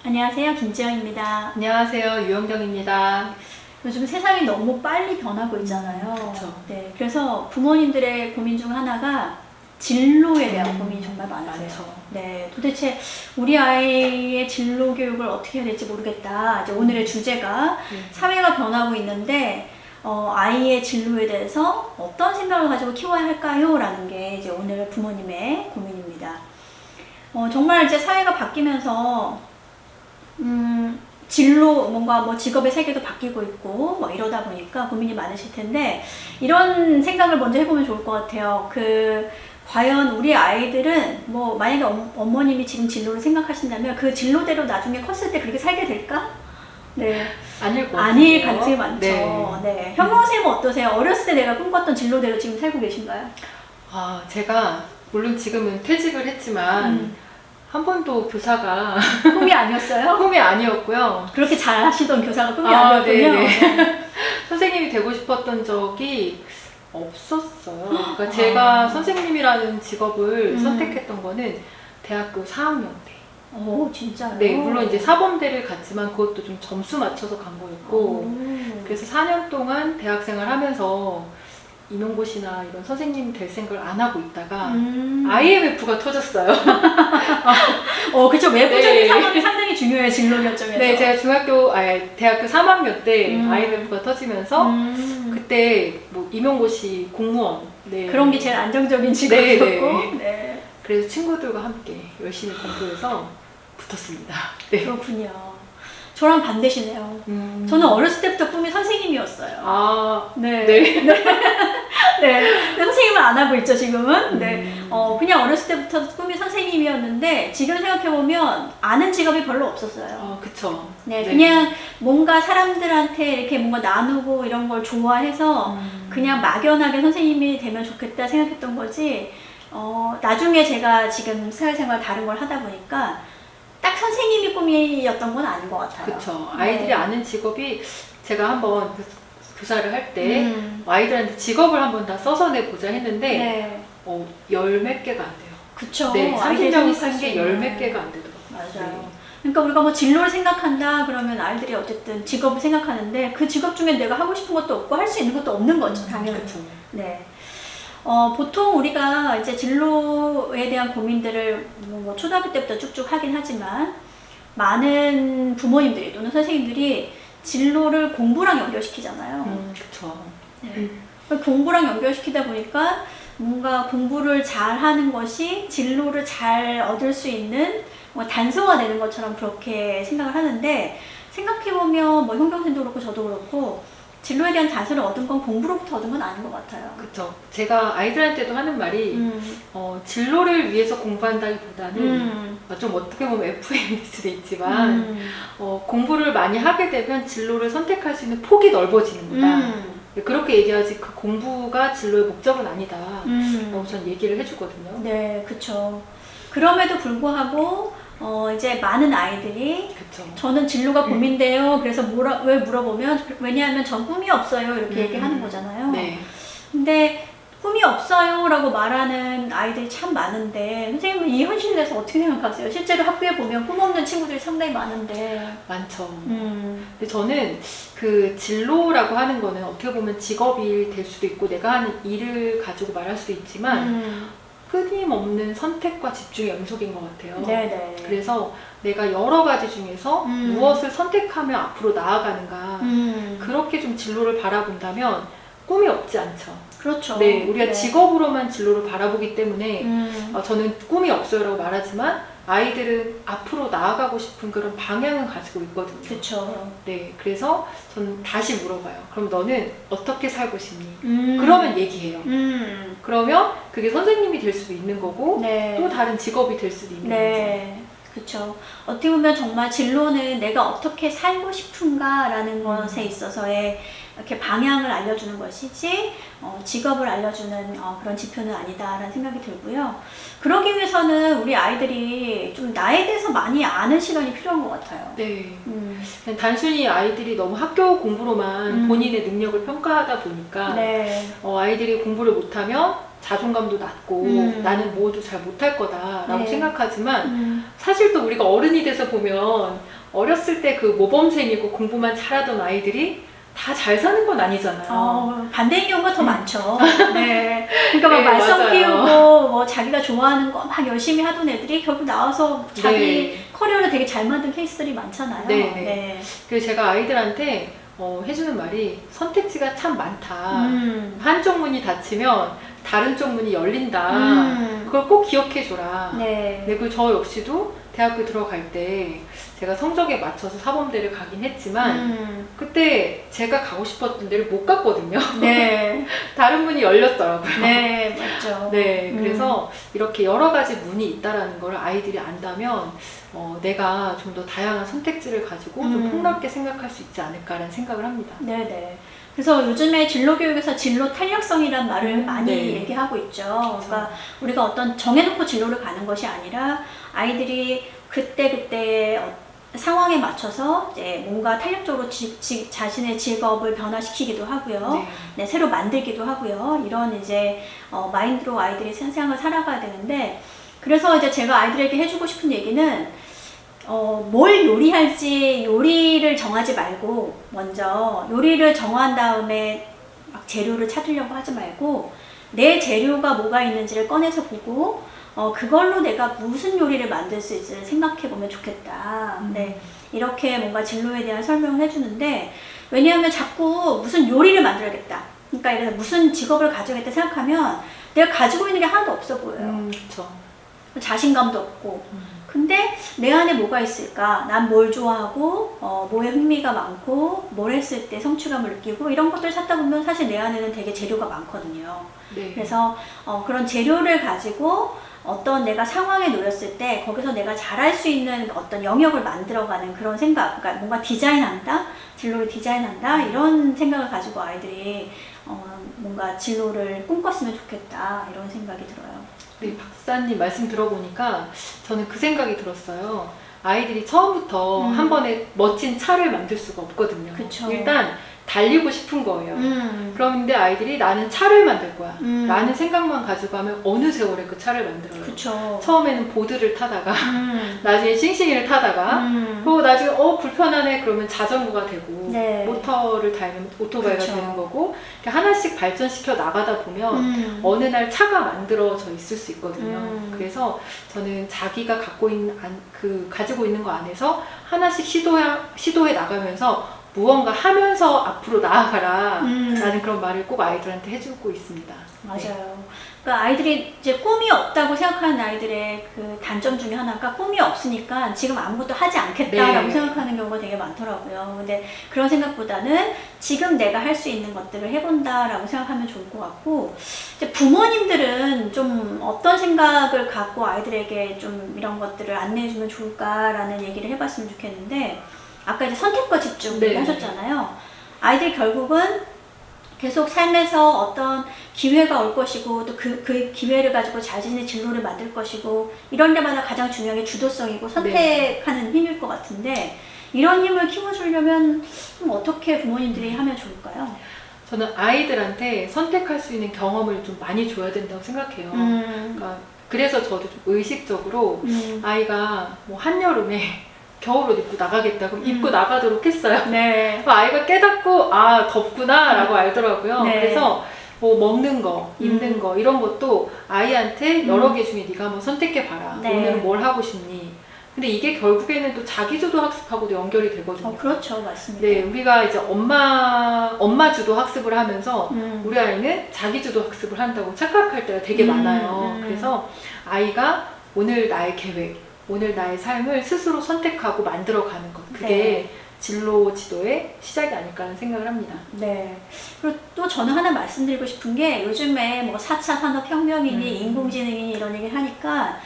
안녕하세요. 김지영입니다. 안녕하세요. 유영경입니다. 요즘 세상이 너무 빨리 변하고 있잖아요. 그쵸. 네, 그래서 부모님들의 고민 중 하나가 진로에 대한 고민이 정말 많으세요. 많죠. 네, 도대체 우리 아이의 진로 교육을 어떻게 해야 될지 모르겠다. 이제 오늘의 주제가 사회가 변하고 있는데 아이의 진로에 대해서 어떤 생각을 가지고 키워야 할까요? 라는 게 이제 오늘 부모님의 고민입니다. 정말 이제 사회가 바뀌면서 진로 뭔가 뭐 직업의 세계도 바뀌고 있고 뭐 이러다 보니까 고민이 많으실 텐데 이런 생각을 먼저 해보면 좋을 것 같아요. 과연 우리 아이들은 뭐 만약에 어머님이 지금 진로를 생각하신다면 그 진로대로 나중에 컸을 때 그렇게 살게 될까? 네. 아닐 것 같아요. 아닐 가능성이 많죠. 네. 네. 현경 선생님은 어떠세요? 어렸을 때 내가 꿈꿨던 진로대로 지금 살고 계신가요? 제가 물론 지금은 퇴직을 했지만 한 번도 교사가 꿈이 아니었어요? 꿈이 아니었고요. 그렇게 잘 하시던 교사가 꿈이 아니었군요. 네네. 선생님이 되고 싶었던 적이 없었어요. 그러니까 제가 선생님이라는 직업을 선택했던 거는 대학교 4학년 때. 오, 진짜요? 네, 물론 이제 사범대를 갔지만 그것도 좀 점수 맞춰서 간 거였고, 그래서 4년 동안 대학생활 하면서 임용고시나 이런 선생님 될 생각을 안 하고 있다가 IMF가 터졌어요. 그쵸. 외부적인 네. 상황이 상당히 중요해요, 진로 결정에서. 네, 제가 대학교 3학년 때 IMF가 터지면서 그때 뭐 임용고시 공무원 그런 게 제일 안정적인 직업이었고. 네. 네. 그래서 친구들과 함께 열심히 공부해서 붙었습니다. 네. 그렇군요. 저랑 반대시네요. 저는 어렸을 때부터 꿈이 선생님이었어요. 네. 네. 근데 선생님은 안 하고 있죠, 지금은. 네. 그냥 어렸을 때부터 꿈이 선생님이었는데, 지금 생각해보면 아는 직업이 별로 없었어요. 그쵸. 네, 그냥 뭔가 사람들한테 이렇게 뭔가 나누고 이런 걸 좋아해서 그냥 막연하게 선생님이 되면 좋겠다 생각했던 거지, 나중에 제가 지금 사회생활 다른 걸 하다 보니까 딱 선생님이 꿈이었던 건 아닌 것 같아요. 그쵸. 아이들이 아는 직업이 제가 한번 교사를 할 때 아이들한테 직업을 한번 다 써서 내보자 했는데 열 몇 개가 안 돼요. 그쵸. 네, 아이들이 30명이 쓴 게 열 몇 개가 안 되더라고요. 맞아요. 네. 그러니까 우리가 뭐 진로를 생각한다 그러면 아이들이 어쨌든 직업을 생각하는데 그 직업 중에 내가 하고 싶은 것도 없고 할 수 있는 것도 없는 거죠, 당연히. 그쵸. 네. 보통 우리가 이제 진로에 대한 고민들을 뭐 초등학교 때부터 쭉쭉 하긴 하지만 많은 부모님들이 또는 선생님들이 진로를 공부랑 연결시키잖아요. 그쵸. 네. 공부랑 연결시키다 보니까 뭔가 공부를 잘 하는 것이 진로를 잘 얻을 수 있는 뭐 단서가 되는 것처럼 그렇게 생각을 하는데, 생각해보면 뭐 현경쌤도 그렇고 저도 그렇고 진로에 대한 단서를 얻은 건 공부로부터 얻은 건 아닌 것 같아요. 그쵸. 제가 아이들한테도 하는 말이 진로를 위해서 공부한다기보다는 좀 어떻게 보면 FM일 수도 있지만 공부를 많이 하게 되면 진로를 선택할 수 있는 폭이 넓어지는 거다. 그렇게 얘기하지 그 공부가 진로의 목적은 아니다. 라고 전 얘기를 해주거든요. 네, 그쵸. 그럼에도 불구하고 이제 많은 아이들이 그쵸. 저는 진로가 고민돼요. 그래서 왜 물어보면 왜냐하면 전 꿈이 없어요. 이렇게 얘기하는 거잖아요. 네. 근데 꿈이 없어요 라고 말하는 아이들이 참 많은데, 선생님은 이 현실에 대해서 어떻게 생각하세요? 실제로 학교에 보면 꿈 없는 친구들이 상당히 많은데. 많죠. 근데 저는 그 진로라고 하는 거는 어떻게 보면 직업이 될 수도 있고 내가 하는 일을 가지고 말할 수도 있지만 끊임없는 선택과 집중의 연속인 것 같아요. 네네. 그래서 내가 여러 가지 중에서 무엇을 선택하며 앞으로 나아가는가, 그렇게 좀 진로를 바라본다면 꿈이 없지 않죠. 그렇죠. 네, 우리가 네. 직업으로만 진로를 바라보기 때문에 저는 꿈이 없어요 라고 말하지만 아이들은 앞으로 나아가고 싶은 그런 방향은 가지고 있거든요. 그렇죠. 네, 그래서 저는 다시 물어봐요. 그럼 너는 어떻게 살고 싶니? 그러면 얘기해요. 그러면 그게 선생님이 될 수도 있는 거고 네. 또 다른 직업이 될 수도 있는 네. 그렇죠. 어떻게 보면 정말 진로는 내가 어떻게 살고 싶은가라는 것에 있어서의 이렇게 방향을 알려주는 것이지 직업을 알려주는 그런 지표는 아니다라는 생각이 들고요. 그러기 위해서는 우리 아이들이 좀 나에 대해서 많이 아는 시간이 필요한 것 같아요. 네. 그냥 단순히 아이들이 너무 학교 공부로만 본인의 능력을 평가하다 보니까 네. 아이들이 공부를 못하면 자존감도 낮고 나는 뭐도 잘 못할 거다라고 네. 생각하지만 사실 또 우리가 어른이 돼서 보면 어렸을 때 그 모범생이고 공부만 잘하던 아이들이 다 잘 사는 건 아니잖아요. 반대인 경우가 더 많죠. 네. 그러니까 막 네, 말썽 맞아요. 피우고 뭐 자기가 좋아하는 거 막 열심히 하던 애들이 결국 나와서 자기 네. 커리어를 되게 잘 만든 케이스들이 많잖아요. 네, 네. 그래서 제가 아이들한테 해주는 말이 선택지가 참 많다. 한쪽 문이 닫히면 다른 쪽 문이 열린다. 그걸 꼭 기억해줘라. 네. 그리고 저 역시도 대학교 들어갈 때 제가 성적에 맞춰서 사범대를 가긴 했지만 그때 제가 가고 싶었던 데를 못 갔거든요. 네. 다른 문이 열렸더라고요. 네, 맞죠. 네, 그래서 이렇게 여러 가지 문이 있다라는 걸 아이들이 안다면 내가 좀 더 다양한 선택지를 가지고 좀 폭넓게 생각할 수 있지 않을까라는 생각을 합니다. 네네. 그래서 요즘에 진로 교육에서 진로 탄력성이란 말을 많이 네. 얘기하고 있죠. 그러니까 우리가 어떤 정해놓고 진로를 가는 것이 아니라 아이들이 그때 상황에 맞춰서 이제 뭔가 탄력적으로 자신의 직업을 변화시키기도 하고요. 네. 네, 새로 만들기도 하고요. 이런 이제 마인드로 아이들이 세상을 살아가야 되는데, 그래서 이제 제가 아이들에게 해주고 싶은 얘기는 뭘 요리할지 요리를 정하지 말고 먼저 요리를 정한 다음에 막 재료를 찾으려고 하지 말고 내 재료가 뭐가 있는지를 꺼내서 보고 그걸로 내가 무슨 요리를 만들 수 있을지 생각해 보면 좋겠다. 네, 이렇게 뭔가 진로에 대한 설명을 해주는데, 왜냐하면 자꾸 무슨 요리를 만들어야겠다. 그러니까 예를 들어 무슨 직업을 가져야겠다 생각하면 내가 가지고 있는 게 하나도 없어 보여요. 그렇죠. 자신감도 없고. 근데 내 안에 뭐가 있을까? 난 뭘 좋아하고 뭐에 흥미가 많고 뭘 했을 때 성취감을 느끼고 이런 것들을 찾다 보면 사실 내 안에는 되게 재료가 많거든요. 네. 그래서 그런 재료를 가지고 어떤 내가 상황에 놓였을 때 거기서 내가 잘할 수 있는 어떤 영역을 만들어가는 그런 생각, 그러니까 뭔가 디자인한다, 진로를 디자인한다, 이런 생각을 가지고 아이들이 뭔가 진로를 꿈꿨으면 좋겠다, 이런 생각이 들어요. 네, 박사님 말씀 들어보니까 저는 그 생각이 들었어요. 아이들이 처음부터 한 번에 멋진 차를 만들 수가 없거든요. 그쵸. 일단 달리고 싶은 거예요. 그런데 아이들이 나는 차를 만들 거야 라는 생각만 가지고 하면 어느 세월에 그 차를 만들어요. 그쵸. 처음에는 보드를 타다가 나중에 싱싱이를 타다가 그리고 나중에 불편하네 그러면 자전거가 되고 네. 모터를 달면 오토바이가 그쵸. 되는 거고 이렇게 하나씩 발전시켜 나가다 보면 어느 날 차가 만들어져 있을 수 있거든요. 그래서 저는 자기가 가지고 있는 거 안에서 하나씩 시도해 나가면서 무언가 하면서 앞으로 나아가라 라는 그런 말을 꼭 아이들한테 해주고 있습니다. 맞아요. 네. 그러니까 아이들이 이제 꿈이 없다고 생각하는 아이들의 그 단점 중에 하나가 꿈이 없으니까 지금 아무것도 하지 않겠다라고 네. 생각하는 경우가 되게 많더라고요. 근데 그런 생각보다는 지금 내가 할 수 있는 것들을 해본다라고 생각하면 좋을 것 같고, 이제 부모님들은 좀 어떤 생각을 갖고 아이들에게 좀 이런 것들을 안내해주면 좋을까라는 얘기를 해봤으면 좋겠는데, 아까 이제 선택과 집중 네. 하셨잖아요. 아이들이 결국은 계속 삶에서 어떤 기회가 올 것이고 또 그 기회를 가지고 자신의 진로를 만들 것이고 이런 데마다 가장 중요한 게 주도성이고 선택하는 힘일 것 같은데, 이런 힘을 키워주려면 좀 어떻게 부모님들이 하면 좋을까요? 저는 아이들한테 선택할 수 있는 경험을 좀 많이 줘야 된다고 생각해요. 그러니까 그래서 저도 좀 의식적으로 아이가 뭐 한여름에 겨울옷 입고 나가겠다고 입고 나가도록 했어요. 네. 아이가 깨닫고 덥구나 라고 알더라고요. 네. 그래서 뭐 먹는 거, 입는 거 이런 것도 아이한테 여러 개 중에 네가 한번 선택해봐라. 네. 오늘은 뭘 하고 싶니? 근데 이게 결국에는 또 자기주도 학습하고도 연결이 되거든요. 그렇죠. 맞습니다. 네, 우리가 이제 엄마 주도 학습을 하면서 우리 아이는 자기주도 학습을 한다고 착각할 때가 되게 많아요. 그래서 아이가 오늘 나의 계획, 오늘 나의 삶을 스스로 선택하고 만들어가는 것, 그게 네. 진로 지도의 시작이 아닐까 하는 생각을 합니다. 네. 그리고 또 저는 하나 말씀드리고 싶은 게, 요즘에 뭐 4차 산업혁명이니 인공지능이니 이런 얘기를 하니까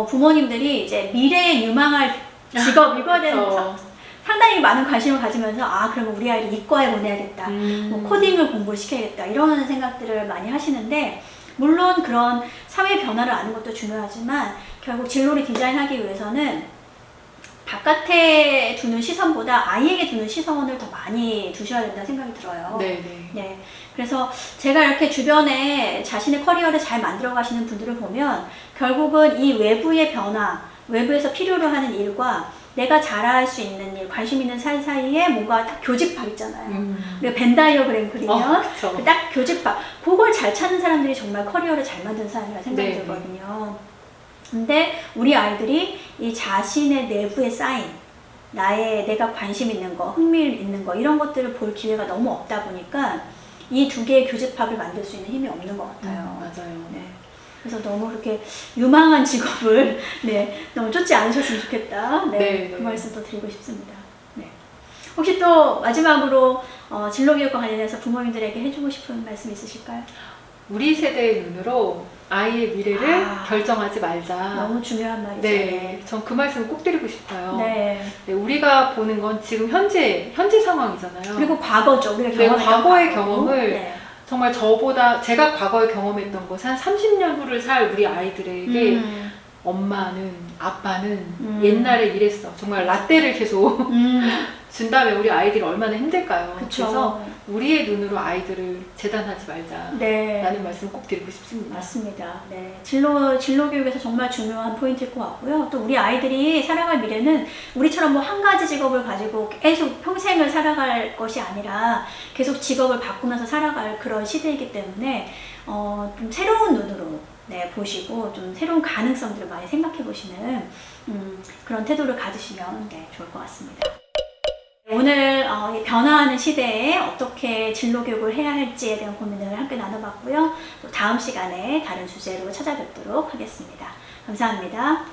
부모님들이 이제 미래에 유망할 직업, 이거에 대한 그렇죠. 상당히 많은 관심을 가지면서 그러면 우리 아이를 이과에 보내야겠다, 뭐 코딩을 공부를 시켜야겠다, 이런 생각들을 많이 하시는데, 물론 그런 사회 변화를 아는 것도 중요하지만 결국 진로를 디자인하기 위해서는 바깥에 두는 시선보다 아이에게 두는 시선을 더 많이 두셔야 된다는 생각이 들어요. 네네. 네. 그래서 제가 이렇게 주변에 자신의 커리어를 잘 만들어 가시는 분들을 보면 결국은 이 외부의 변화, 외부에서 필요로 하는 일과 내가 잘할 수 있는 일, 관심 있는 사이에 뭔가 교집합 있잖아요. 우리가 벤 다이어그램 그리면 그쵸. 딱 교집합. 그걸 잘 찾는 사람들이 정말 커리어를 잘 만드는 사람이라 생각이 네. 들거든요. 근데 우리 아이들이 이 자신의 내부에 쌓인 내가 관심 있는 거, 흥미 있는 거 이런 것들을 볼 기회가 너무 없다 보니까 이 두 개의 교집합을 만들 수 있는 힘이 없는 것 같아요. 맞아요. 네. 그래서 너무 그렇게 유망한 직업을 네, 너무 쫓지 않으셨으면 좋겠다. 네, 네, 그 네. 말씀도 드리고 싶습니다. 네. 혹시 또 마지막으로 진로교육과 관련해서 부모님들에게 해주고 싶은 말씀 있으실까요? 우리 세대의 눈으로 아이의 미래를 아. 결정하지 말자. 너무 중요한 말이죠. 네, 전 그 말씀 꼭 드리고 싶어요. 네. 네, 우리가 보는 건 지금 현재 상황이잖아요. 그리고 과거죠. 우리가 네, 경험했던 과거의 과거. 경험을 네. 정말 제가 과거에 경험했던 것은 한 30년 후를 살 우리 아이들에게 엄마는, 아빠는 옛날에 이랬어. 정말 라떼를 계속 준다면 우리 아이들이 얼마나 힘들까요? 그쵸. 그래서 우리의 눈으로 아이들을 재단하지 말자. 네. 라는 말씀 꼭 드리고 싶습니다. 맞습니다. 네. 진로 교육에서 정말 중요한 포인트일 것 같고요. 또 우리 아이들이 살아갈 미래는 우리처럼 뭐 한 가지 직업을 가지고 계속 평생을 살아갈 것이 아니라 계속 직업을 바꾸면서 살아갈 그런 시대이기 때문에 좀 새로운 눈으로 네, 보시고 좀 새로운 가능성들을 많이 생각해 보시는 그런 태도를 가지시면 네, 좋을 것 같습니다. 오늘 이 변화하는 시대에 어떻게 진로 교육을 해야 할지에 대한 고민을 함께 나눠봤고요. 또 다음 시간에 다른 주제로 찾아뵙도록 하겠습니다. 감사합니다.